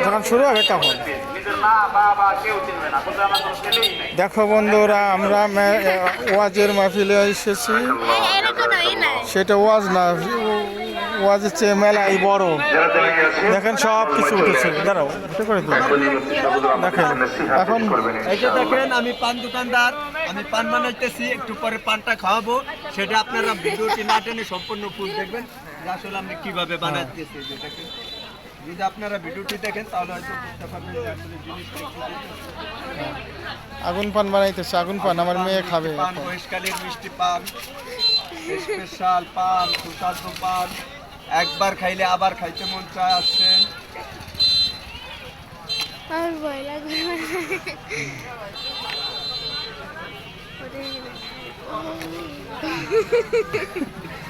যখন শুরু হবে তখন। দেখো বন্ধুরা, আমরা ওয়াজের মাহফিলে এসেছি। সেটা ওয়াজ না, ওয়াজের চেয়ে মেলাই বড়। দেখেন সব কিছু উঠেছে। দাঁড়াও, করে দিন। দেখেন এখন এই যে দেখেন, আমি পান দোকানদার, আমি পান বানাইতেছি, একটু পরে পানটা খাওয়াবো। সেটা আপনারা ভিডিওটি না টেনে সম্পূর্ণ ফুল দেখবেন যে আসলে আমি কিভাবে বানাইতেছি। যেটাকে যদি আপনারা ভিডিওটি দেখেন তাহলে হয়তো বুঝতে পারবেন যে আসলে জিনিসটা কি। আগুন পান বানাইতেছে, আগুন পান আমার মেয়ে খাবে। পান, মহেশখালীর মিষ্টি পান, স্পেশাল পান, সুস্বাদু পান, একবার খাইলে আবার খাইতে মন চায়। আসছেন আমার ভয় লাগে।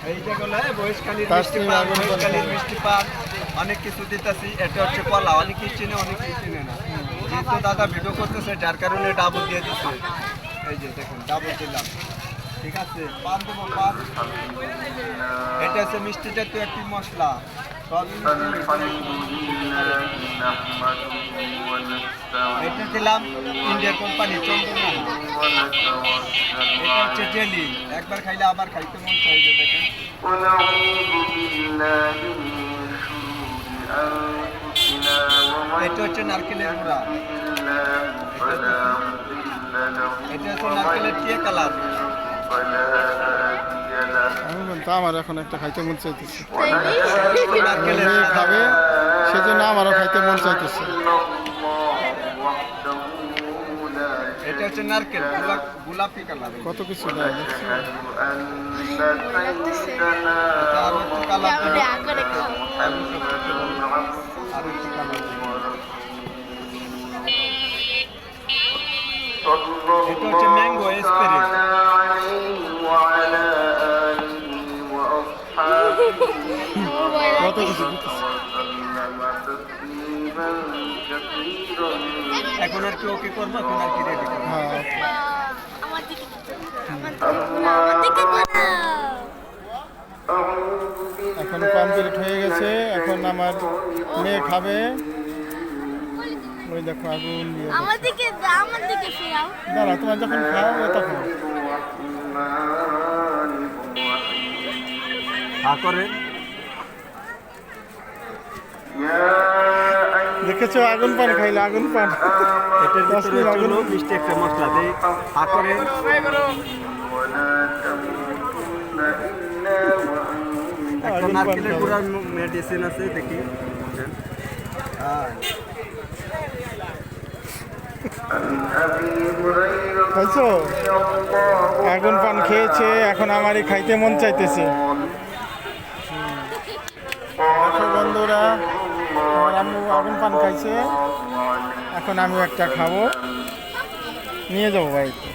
এই যেগুলো মহেশখালীর মিষ্টি পান, মহেশখালীর মিষ্টি পান, অনেক কিছু দিতেছি। এটা হচ্ছে কলা, অনেকেই চিনে, অনেকেই চিনে না। যেহেতু দাদা ভিডিও করতেছে যার কারণে ডাবল দিয়ে দিচ্ছে। এই যে দেখুন, ডাবল দিলাম। ঠিক আছে, পান দেবো, পান। এটা হচ্ছে মিষ্টি জাতীয় একটি মশলা। এটা দিলাম ইন্ডিয়ার কোম্পানি চন্দনা। এটা হচ্ছে জেলি, একবার খাইলে আবার খাইতে মন চাই। যে দেখেন, এটা হচ্ছে নারকেলের গুঁড়া। এটা হচ্ছে নারকেলের টিয়ে কালার। আমি বলতো আমার এখন একটা খাইতে মন চাইতেছে। নারকেলের মেয়ে খাবে, সেজন্য আমারও খাইতে মন চাইতেছে। এটা হচ্ছে নারকেল, গোলাপি কালার। কত কিছু দেয় দেখছি। আর একটু কালার দিবো। আগে খাও। আর একটু কালার দিবো। এটা হচ্ছে ম্যাঙ্গো স্প্রে। কত কিছু দিতেছে। এখন আর কি ওকে করবো, এখন আর কি রেডি করবো। হ্যাঁ, আমার দিকে আমার দিকে এখন কমপ্লিট হয়ে গেছে। এখন আমার মেয়ে খাবে। ওই দেখো আগুন দিয়ে আমার দিকে ফিরাও। দাঁড়া, তোমার যখন খাও তখন করে দেখেছো আগুন পান খাইলে, আগুন পান। এটার ভিতরে আগুন হলো মিষ্টি একটা মশলা দেই। করে একটা নারকেলের গুঁড়ার মেডিসিন আছে, দেখি। খাইছো? আগুন পান খেয়েছে, এখন আমারই খাইতে মন চাইতেছে। দেখো বন্ধুরা, আমার আম্মু আগুন পান খাইছে, এখন আমি একটা খাবো, নিয়ে যাবো বাড়িতে।